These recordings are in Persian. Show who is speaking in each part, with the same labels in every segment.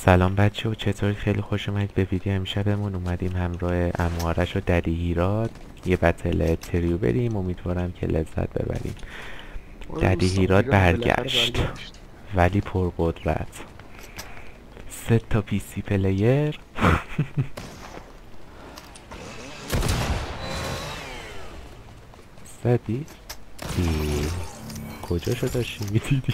Speaker 1: سلام بچه و چطورید؟ خیلی خوش اومدید به ویدیو امشبمون. اومدیم همراه عمو آرش و ددی هیراد یه بتل تریو بریم. امیدوارم که لذت ببریم. ددی هیراد برگشت ولی پرقدرت. 3 تا پی سی پلیر. زدی؟ کجا شو داشتی میدیدی؟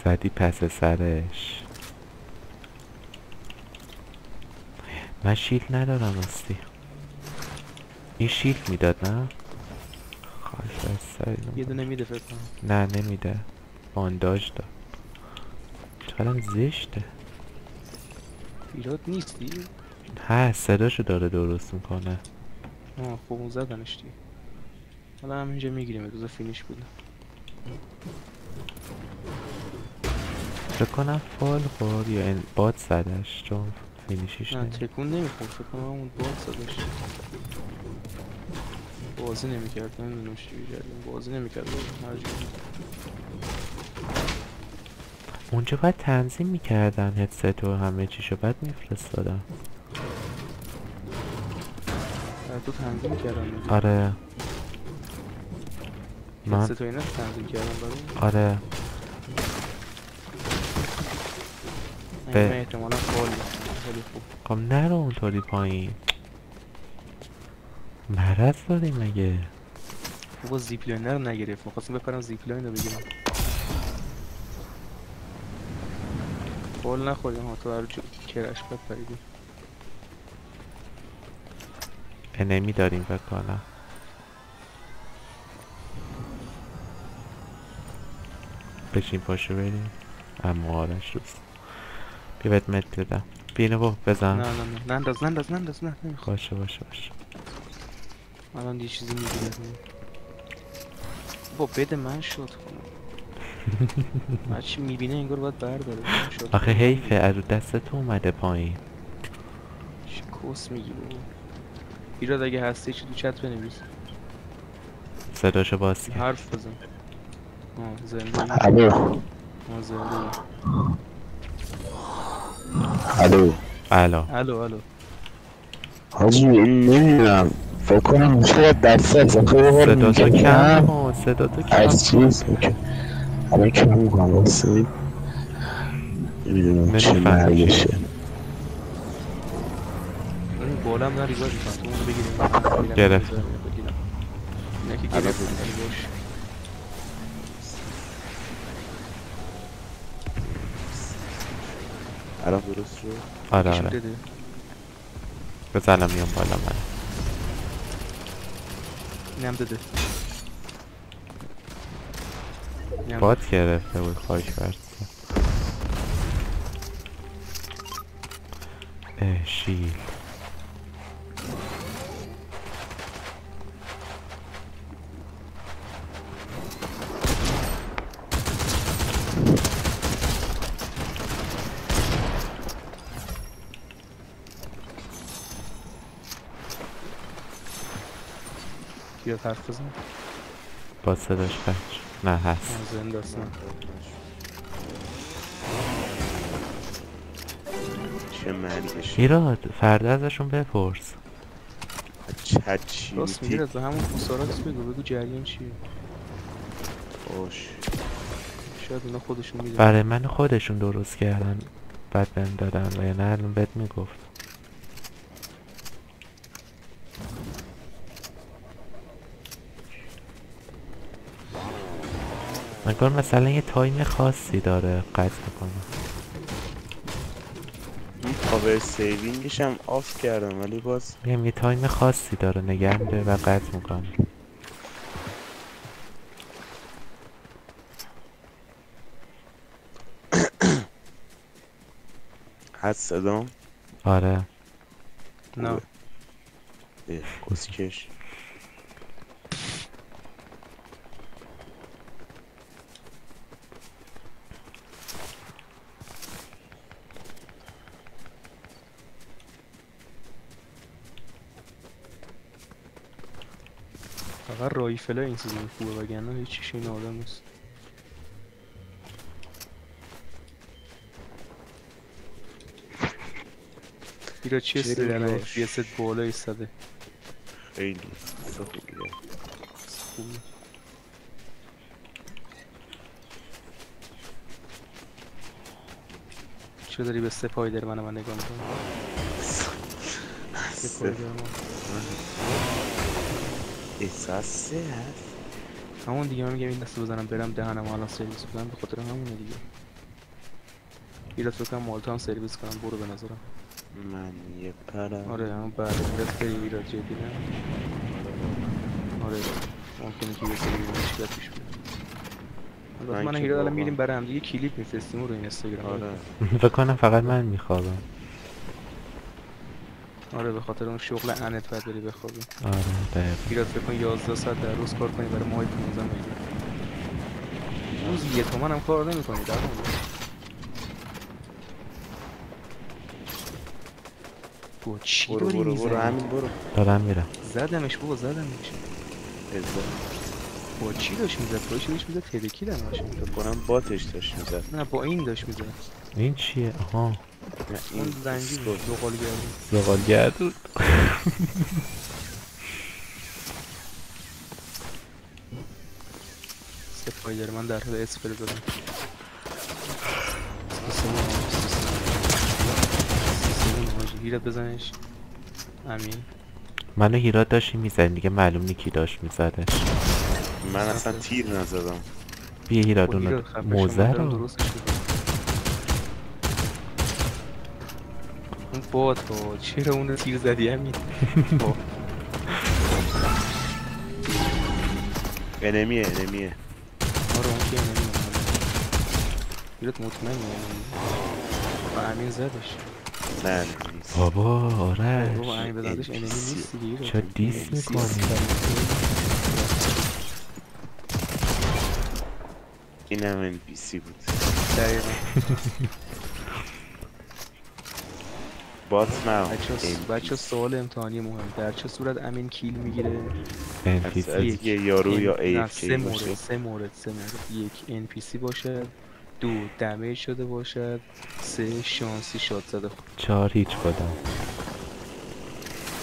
Speaker 1: زدی پس سرش. من شیلد ندارم راستی. این شیلد میداد نه؟ خواهش از
Speaker 2: یه دونه میده فکر کنم.
Speaker 1: نه نمیده. بانداج داد. چقدرم زشته.
Speaker 2: ایراد نیستی؟
Speaker 1: هست صداشو داره درست میکنه.
Speaker 2: خوب اون زدنش دیگه. حالا همینجا میگیریم روز فینیش بوده.
Speaker 1: فکر کنم فال خورد یا باد زدش چون فینیشش
Speaker 2: نه
Speaker 1: نمید.
Speaker 2: تکون نمیخورد، فکر کنم اون باد زدش. بازی نمیکرد، نمیدونم چی بگردیم. بازی نمیکرد
Speaker 1: اونجا باید تنظیم میکردن هدست و همه چیشو بعد میفرستادن.
Speaker 2: تو تنظیم کردم دیگه.
Speaker 1: آره من
Speaker 2: هدست و اینا تنظیم کردم برای.
Speaker 1: آره
Speaker 2: من احتمالا فال خیلی خوب.
Speaker 1: خب نرو اونطوری پایین. مرض داری مگه؟
Speaker 2: بابا زیپلاینر رو نگرفت، میخواستم بپرم زیپلاین رو بگیرم. فال نخوریم ها، تو هر جو کرش بپریدی.
Speaker 1: انمی داریم فکر کنم. بشین پاشو بریم. اما آرش دوست بیا بهت مت بدم. بینو با بزن.
Speaker 2: نه ننداز نه نمیخواد.
Speaker 1: باشه
Speaker 2: الان یه چیزی میگیره. با بده من شد کنم. من چی میبینه انگار باید برداره.
Speaker 1: آخه حیفه از دست تو اومده پایین.
Speaker 2: چی کس میگی بابا؟ ایراد اگه هستی چی تو چت بنویس.
Speaker 1: صداشو باز کرد.
Speaker 2: حرف بزن. زنده
Speaker 3: الو
Speaker 2: زنده.
Speaker 3: الو
Speaker 2: الو
Speaker 3: حاجی این نمیدونم فکر کنم شاید دست اضافه یه بار
Speaker 1: صداتو کم
Speaker 3: میکنم
Speaker 1: کن. صداتو کم
Speaker 3: از چیز
Speaker 1: کن.
Speaker 3: الان کم میکنم واسه نمیدونم چه
Speaker 1: نمیفهمی چی
Speaker 3: مرگشه.
Speaker 1: میگی.
Speaker 2: این بالا هم نری بازی کن، تو اونو بگیریم. من میرم این
Speaker 1: گرفت.
Speaker 2: بزرمه بگیرم. اینا که گرفتم ولی باش.
Speaker 4: الان درست شد؟
Speaker 1: آره
Speaker 2: بده.
Speaker 1: بزنم میام بالا من.
Speaker 2: اینم بده.
Speaker 1: باد گرفته بود خواهش برسه. شیل
Speaker 2: بیاد حرف بزن.
Speaker 1: با صداش بچ نه هست.
Speaker 2: زنده است.
Speaker 4: چه مرگش.
Speaker 1: ایراد فردا ازشون بپرس.
Speaker 4: چی
Speaker 2: راست میگیره. به همون خسارات بگو جریان چیه.
Speaker 4: باش
Speaker 2: شاید اونا خودشون میدونن.
Speaker 1: برای من خودشون درست کردن بعد بهم دادن و یا نه الان بهت میگفت. نگار مثلا یه تایم خاصی داره قطع میکنه.
Speaker 4: این پاور سیوینگش هم آف کردم ولی باز
Speaker 1: میگم یه تایم خاصی داره نگه میده و قطع میکنه.
Speaker 4: هست صدام.
Speaker 1: آره
Speaker 2: نه
Speaker 4: کسکش.
Speaker 2: فقط رایفله این سیزن خوبه وگرنه هیچ چیش این آدم نیست. ایراد چیه
Speaker 4: چرا
Speaker 2: سری الان
Speaker 4: باش؟
Speaker 2: FPS بالا ایستاده
Speaker 4: خیلی خوبیه.
Speaker 2: خوبه. چرا داری به سپایدر من نگاه میکنی؟ سپایدر من
Speaker 4: احساسه هست.
Speaker 2: همون دیگه من میگم این دسته بزنم برم دهنم الان سرویس بدم به خاطر همونه دیگه ایراد فکر کنم مالتا هم سرویس کنم برو به نظرم
Speaker 4: من یه پرم.
Speaker 2: آره همون بعد ایراد خیلی ایراد جدی نه آره ممکنه که یه سری مشکلات پیش بیاد البته من
Speaker 4: که
Speaker 2: ایراد الان
Speaker 4: واقعا-
Speaker 2: میریم برای هم دیگه کلیپ میفرستیم رو اینستاگرام
Speaker 4: آره
Speaker 1: فکر کنم فقط من میخوابم.
Speaker 2: آره به خاطر اون شغل انت باید بری بخوابی
Speaker 1: آره دقیقا.
Speaker 2: ایراد فکر کن 11 ساعت در روز کار کنی برای ماهی 15 میلیون روز 1 تومن هم کار نمی‌کنی در اون با چی
Speaker 4: برو
Speaker 2: داری
Speaker 4: برو
Speaker 2: میزنی؟
Speaker 4: برو همین برو.
Speaker 1: دارم میرم.
Speaker 2: زدمش بابا زدمش
Speaker 4: ازا
Speaker 2: با چی داشت میزد؟ با چی داشت میزد؟ تدکی داشت
Speaker 4: فکر کنم باتش داشت میزد.
Speaker 2: نه با این داشت میزد
Speaker 1: این چیه؟ آها
Speaker 4: نه
Speaker 2: اون
Speaker 4: این
Speaker 2: زنجیر
Speaker 4: اسکوت.
Speaker 2: دوقال گردی
Speaker 1: زغالگرد.
Speaker 2: سپایدر من در حال اسپری دادم هیرت بزنش امین
Speaker 1: منو هیراد داشتی میزنی دیگه معلوم نی کی داشت میزدش.
Speaker 4: من اصلا تیر نزدم.
Speaker 1: بیا هیراد
Speaker 2: با
Speaker 1: اونو
Speaker 2: هیرت خفه شو،
Speaker 1: موزه
Speaker 2: من دارم
Speaker 1: رو.
Speaker 2: درستش میکنم اون باد با چرا اونو تیر زدی امین با
Speaker 4: انمیه
Speaker 2: آره اون که نمیدونم هیرت مطمئنی با امین زدش
Speaker 4: نه نیست.
Speaker 1: بابا
Speaker 2: بابا
Speaker 1: آرش
Speaker 2: امین بزندش انمی
Speaker 4: NPC.
Speaker 2: نیست دیگه هیرت.
Speaker 1: چرا دیس
Speaker 2: NPC
Speaker 1: میکنی؟
Speaker 4: این هم NPC بود.
Speaker 2: دقیقا
Speaker 4: بات نه
Speaker 2: بچه سوال امتحانی مهم در چه صورت امین کیل میگیره؟
Speaker 1: NPC.
Speaker 4: از یه یارو یا
Speaker 2: نه
Speaker 4: AFK
Speaker 2: سه
Speaker 4: باشه.
Speaker 2: مورد یک NPC باشد 2 دمیج شده باشد 3 شانسی شات زده
Speaker 1: 4 هیچ کدام.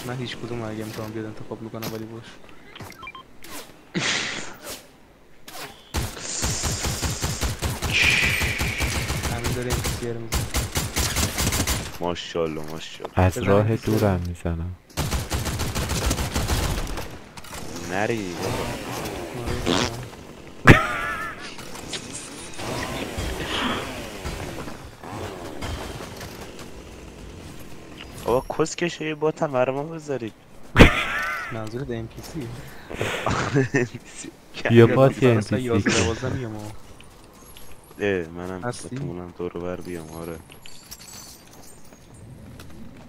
Speaker 2: من هیچ کدوم اگه امتحان بیاد انتخاب میکنم ولی باش همین داره NPC رو میزنه
Speaker 4: ماشاءالله ماشاءالله.
Speaker 1: از
Speaker 2: بزن
Speaker 1: راه
Speaker 2: NPC.
Speaker 1: دورم میزنم.
Speaker 4: نری آقا کسکشه یه بات هم برای ما بذارید.
Speaker 2: منظورت NPC
Speaker 1: بیا بات یه
Speaker 2: مثلا 11
Speaker 1: NPC.
Speaker 2: 12 میام
Speaker 4: منم
Speaker 2: هستی؟
Speaker 4: بتونم دور بر بیام. آره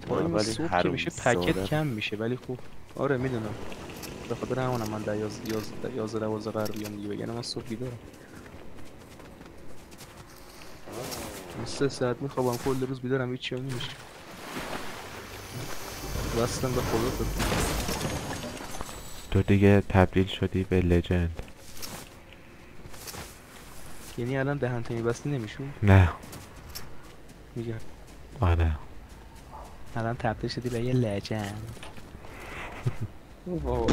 Speaker 2: تایم
Speaker 4: ولی
Speaker 2: صبح که
Speaker 4: حروم
Speaker 2: میشه
Speaker 4: زاده.
Speaker 2: پکت کم میشه ولی خوب آره میدونم به خاطر همونم من در 11 12 قرار بیام دیگه بگن من صبح بیدارم من 3 ساعت میخوابم کل روز بیدارم هیچی هم نمیشه وصلم به خدا فکر کنم.
Speaker 1: تو دیگه تبدیل شدی به لجند.
Speaker 2: یعنی الان دهنتو میبستی نمیشون
Speaker 1: نه
Speaker 2: میگه
Speaker 1: آره
Speaker 2: الان تبدیل شدی به یه لجند بابا.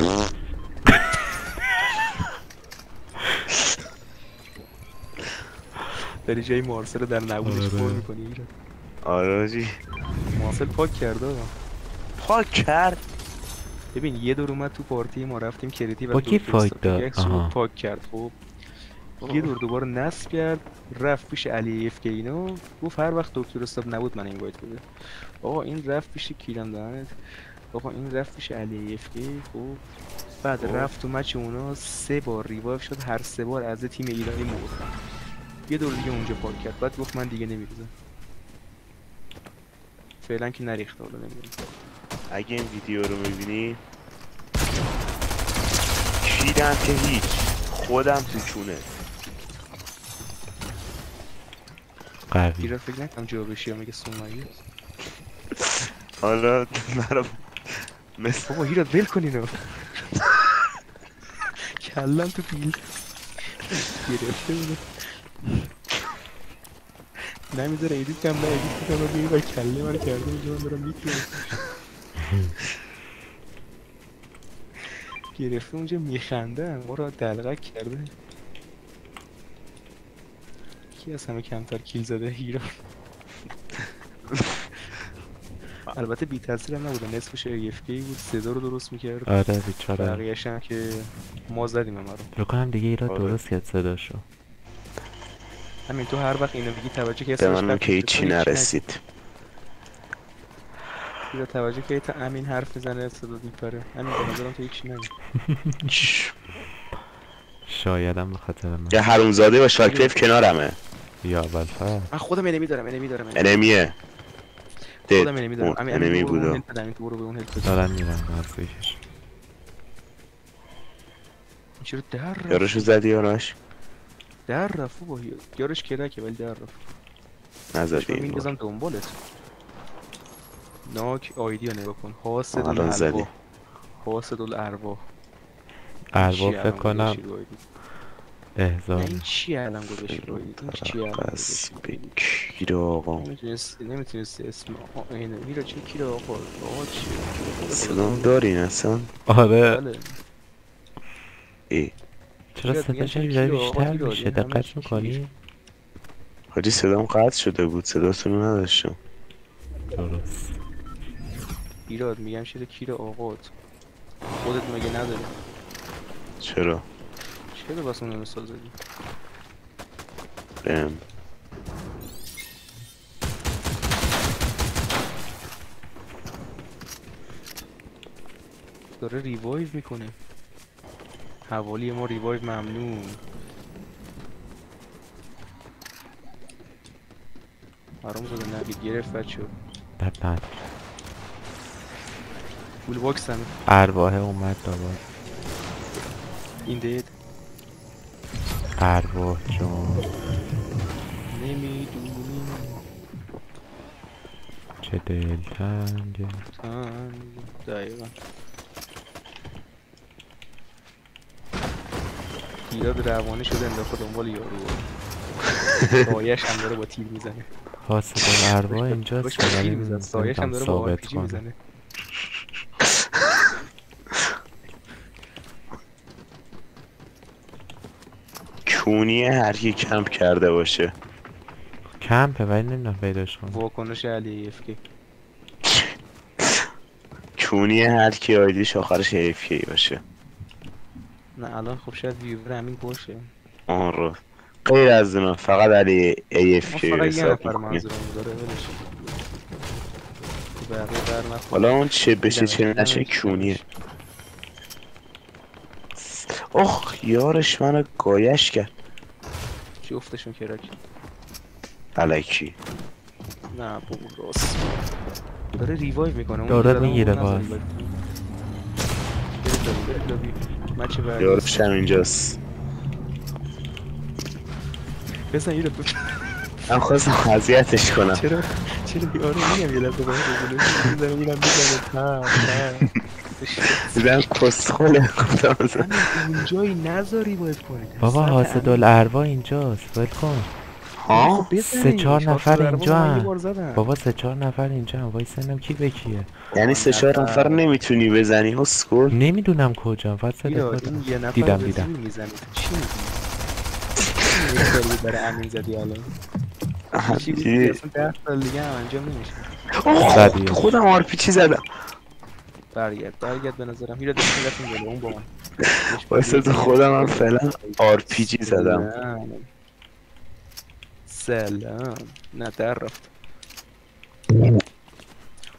Speaker 2: داری جای مارسل رو در نبودش پر
Speaker 1: آره.
Speaker 2: میکنی ایران
Speaker 4: آره آجی
Speaker 2: مارسل پاک کرده
Speaker 4: پاک کرد.
Speaker 2: ببین یه دور اومد تو پارتی ما رفتیم کریتی و
Speaker 1: با کی
Speaker 2: دکتر
Speaker 1: فایت داد؟
Speaker 2: استاتیکس رو
Speaker 1: آها.
Speaker 2: پاک کرد خب یه دور دوباره نصب کرد رفت پیش علی اف که اینو گفت هر وقت دکتر استاد نبود من اینوایت بده آقا این رفت پیش کیرم دهنت آقا این رفت پیش علی اف که خب بعد رفت تو مچ اونا 3 بار ریوایو شد هر 3 بار از تیم ایرانی مرد یه دور دیگه اونجا پاک کرد بعد گفت من دیگه نمیریزم فعلا که نریخته حالا نمیدونم
Speaker 4: اگه این ویدیو رو میبینی کیرم که هیچ خودم تو چونه.
Speaker 1: قوی.
Speaker 2: ایران فکر نکنم جوابشی هم میگه سومایی
Speaker 4: حالا نرم مثل
Speaker 2: بابا هیرات ول کن اینو کلم تو پیل گرفته بوده نمیذاره ادیت کنم، نه ادیت کنم بگی و کله من کرده اینجا من دارم میکنم. گرفته اونجا میخنده ما رو دلغک کرده. کی از همه کمتر کیل زده؟ هیرا. البته بی تاثیر هم نبوده، نصفش AFK بود، صدا رو درست میکرد،
Speaker 1: آره بیچاره.
Speaker 2: بقیه‌اش هم که ما زدیم همه رو.
Speaker 1: بکنم دیگه ایراد
Speaker 4: آره.
Speaker 1: درست کرد صداشو.
Speaker 2: همین تو هر وقت اینو میگی توجه که
Speaker 4: به
Speaker 2: اسمش
Speaker 4: منم که هیچی نرسید.
Speaker 2: ایراد توجه که تا امین حرف میزنه صدا میپره. همین به نظرم تو هیچی نگی.
Speaker 1: شایدم به خاطر من.
Speaker 4: یه حرومزاده با شاکلیف کنارمه.
Speaker 1: یا اول
Speaker 2: من خودم انمی دارم.
Speaker 4: انمیه.
Speaker 2: خودم انمی دارم.
Speaker 4: اون انمی بودو.
Speaker 2: همین تو برو به اون هلپ.
Speaker 1: دارن میرن نزدیکش.
Speaker 2: چرا در رفت؟
Speaker 4: یارشو زدی یاراش؟
Speaker 2: در رفت با یارش کلکه ولی در رفت.
Speaker 4: نزدی
Speaker 2: من
Speaker 4: این بار.
Speaker 2: میندازم دنبالت. ناک آیدی رو نگاه کن. حاسد
Speaker 4: الان زدی.
Speaker 2: الارواح. حاسد الارواح.
Speaker 1: ارباب فکر کنم
Speaker 2: نه
Speaker 1: احضار.
Speaker 2: این چیه الان گذاشتی رو آیدی؟ این چیه الان
Speaker 4: پس
Speaker 2: گذاشتی؟
Speaker 4: بکی رو آقا.
Speaker 2: نمیتونستی اسم اینه میره چه کی رو آقا چیه؟
Speaker 4: صدام دارین اصلا؟
Speaker 1: آره.
Speaker 2: بله.
Speaker 4: ای
Speaker 1: چرا
Speaker 2: شاید میگن
Speaker 1: صداش
Speaker 2: چه
Speaker 1: اینجوری
Speaker 2: کی رو آقا
Speaker 1: بیشتر
Speaker 2: کی رو
Speaker 1: میشه؟
Speaker 2: آدم؟ همه
Speaker 1: دقت
Speaker 2: چی
Speaker 1: میکنی؟
Speaker 4: حاجی صدام قطع شده بود، صداتون رو نداشتم.
Speaker 1: درست.
Speaker 2: ایراد میگم شده کی رو آقات خودت مگه نداری؟
Speaker 4: چرا؟
Speaker 2: چرا واسه اون مثال زدی؟
Speaker 4: ام.
Speaker 2: داره ریوایو میکنه. حوالی ما ریوایو ممنوع. حرام زاده نبید گرفت بچه.
Speaker 1: نه
Speaker 2: فول باکس هم
Speaker 1: ارواح اومد دوباره.
Speaker 2: این دید
Speaker 1: ارواح جون
Speaker 2: نمیدونیم
Speaker 1: چه دلتنگه.
Speaker 2: دقیقا ایراد روانه شده انداخت دنبال یارو. سایش هم داره با تیر میزنه.
Speaker 1: حاسد الارواح اینجاست که ولی
Speaker 2: میزنه. سایش هم داره با
Speaker 1: ثابت
Speaker 2: RPG
Speaker 1: کنه.
Speaker 2: میزنه.
Speaker 4: کونیه هر کی کمپ کرده باشه.
Speaker 1: کمپه ولی نمیدونم پیداش کنم.
Speaker 2: واکنش علی AFK.
Speaker 4: کونیه هر کی آیدیش آخرش AFK باشه.
Speaker 2: نه الان خب شاید ویور همین باشه.
Speaker 4: آن رو غیر از اونا فقط علی
Speaker 2: ما
Speaker 4: AFK
Speaker 2: فقط یه
Speaker 4: حساب
Speaker 2: نفر
Speaker 4: میکنیم.
Speaker 2: منظورمون داره ولش. بقیه بر نخور.
Speaker 4: حالا اون چه بشه چه
Speaker 2: دیدمش،
Speaker 4: نشه
Speaker 2: دیدمش،
Speaker 4: کونیه.
Speaker 2: دیدمش.
Speaker 4: اخ یارش منو گایش کرد.
Speaker 2: جفتشون کرک.
Speaker 4: الکی
Speaker 2: نه بابا راست. داره ریوایو میکنه. اون
Speaker 1: داره
Speaker 2: زدن
Speaker 1: میگیره
Speaker 2: اون
Speaker 1: باز.
Speaker 2: نزدیم باید. برید لابی. مچ بعدی.
Speaker 4: یارش هم اینجاست.
Speaker 2: بزن یه
Speaker 4: من خواستم اذیتش کنم.
Speaker 2: چرا یارو میگم یه لحظه باید بزنه میزنه میرم میزنه
Speaker 4: دیدم کسخوله گفتم مثلا
Speaker 2: اونجایی نذاری باید کنید
Speaker 1: بابا حاسد الارواح اینجاست ول کن.
Speaker 4: ها؟
Speaker 1: 3-4 نفر اینجا
Speaker 2: هم
Speaker 1: هم. بابا 3-4 نفر اینجا هم. وایسنم کی به کیه.
Speaker 4: یعنی 3-4 نفر نمیتونی بزنی حسکول؟
Speaker 1: نمیدونم کجا فقط صدا
Speaker 2: این
Speaker 1: دادم.
Speaker 2: یه نفر
Speaker 1: دیدم
Speaker 2: به
Speaker 1: دیدم.
Speaker 2: زیر میزنه چی میگی؟ یه برای امین زدی الان چی بود که اصلا 10 سال دیگه هم انجام نمیشه.
Speaker 1: زدی.
Speaker 4: خودم آرپیچی زدم.
Speaker 2: برگرد به نظرم میره دست رفتیم جلو اون با من
Speaker 4: واسه تو خودم هم فعلا آرپیجی زدم.
Speaker 2: سلام نه در رفت.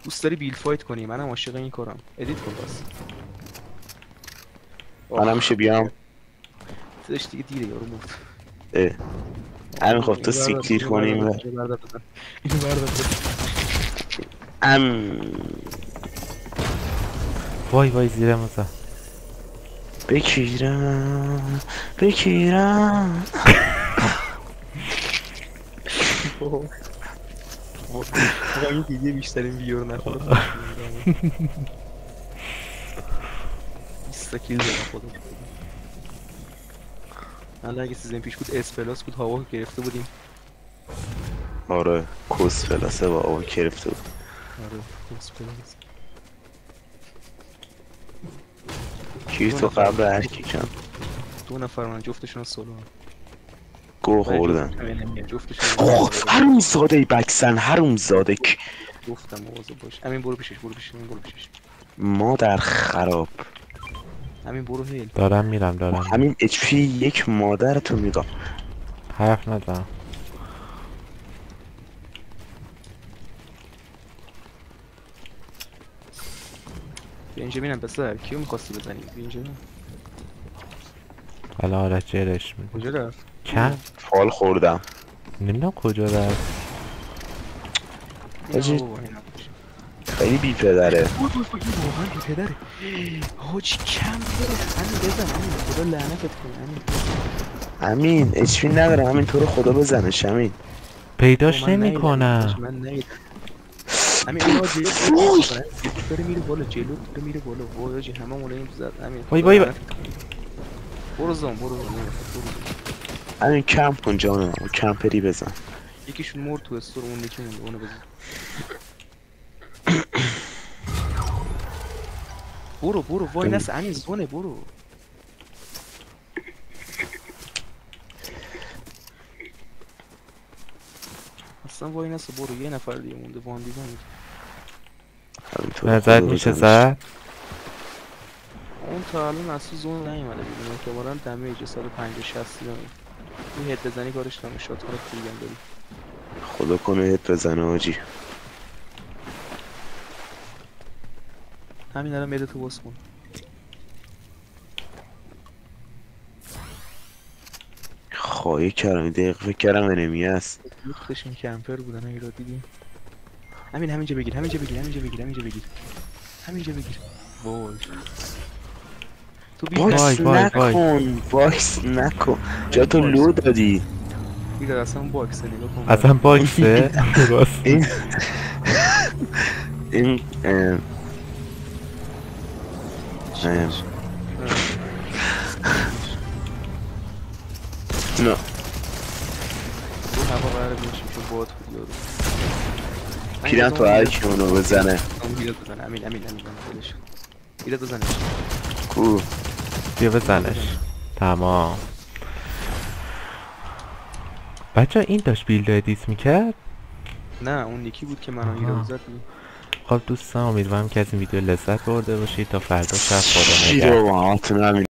Speaker 2: دوست داری بیل فایت کنی؟ منم عاشق این کارم. ادیت کن بس.
Speaker 4: منم میشه بیام.
Speaker 2: داشت دیگه دیره یارو مرد.
Speaker 4: همین خب تو سیکتیر کنیم و
Speaker 2: اینو بردار
Speaker 1: وای زیرم مثلا
Speaker 4: بکیرم
Speaker 2: آقا این دیگه بیشترین ویور نخورد 20 کیل زدم خودم. حالا اگه سیزن پیش بود اس پلاس بود هوا گرفته بودیم.
Speaker 4: آره کس فلاسه با آقا کرفته بود.
Speaker 2: آره درست پلاس.
Speaker 4: کی تو قبل هر کی کم
Speaker 2: 2 نفر من جفتشون سولو.
Speaker 4: گو خوردن.
Speaker 2: جفتشون
Speaker 4: حروم زاده بکسن حروم زاده
Speaker 2: گفتم مواظب باش. همین برو پیشش برو پیشش برو پیشش.
Speaker 4: مادر خراب.
Speaker 2: همین برو هیل.
Speaker 1: دارم میرم
Speaker 4: همین اچ پی یک مادر تو میگم.
Speaker 1: حرف نزن.
Speaker 2: بیا اینجا ببینم پسر کیو می‌خواستی بزنی؟ بیا اینجا.
Speaker 1: حالا آرش جرش میده.
Speaker 2: کجا رفت؟
Speaker 1: کم
Speaker 4: فال خوردم.
Speaker 1: نمیدونم کجا رفت.
Speaker 4: حاجی خیلی بی پدره.
Speaker 2: واقعا بی پدره. حاجی کم بره. همین بزن همین خدا لعنتت کنه همین.
Speaker 4: امین اچ پی نداره همین تو رو خدا بزنش امین.
Speaker 1: پیداش نمیکنم.
Speaker 2: من نیدم. همین اون جلو داره میره بالا جلو داره میره بالا. وای حاجی همه مولین زد همین.
Speaker 1: وای
Speaker 2: برو زن.
Speaker 4: همین کمپ کن جانم کمپری بزن.
Speaker 2: یکیشون مرد تو استور اون یکی مونده اونو بزن. برو وای نس همین زونه برو. اصلا وای نس برو یه نفر دیگه مونده وان دیدن.
Speaker 1: نظرت میشه زد؟
Speaker 2: اون تا الان اصلا زون نیومده بیرون احتمالاً دمیج 150 60 داره. این هد بزنی کارش تموم شد خودت دیگه داری.
Speaker 4: خدا کنه هد بزنه آجی.
Speaker 2: همین الان میده تو باز کن.
Speaker 4: خواهی کردم دقیقه فکر کردم انمی هست.
Speaker 2: دوستشون کمپر بودن اگه را دیدی. همینجا بگیر همینجا بگیر. وای تو
Speaker 4: باکس نکن جا تو لو دادی.
Speaker 2: بیدار اصلا باکسه نگاه کن.
Speaker 1: اصلا باکسه؟ راست
Speaker 4: این نه
Speaker 2: رو هوا قراره بشیم چون باد بود یارو.
Speaker 4: پیرم تو هر کی اونو بزنه.
Speaker 2: امین خودش بیدار بزنش.
Speaker 4: کو
Speaker 1: بیا بزنش. تمام. بچه این داشت بیلد ادیت میکرد؟
Speaker 2: نه اون یکی بود که منو هیرو زد.
Speaker 1: خب دوستان امیدوارم که از این ویدیو لذت برده باشید. تا فردا شب خدا نگهدار.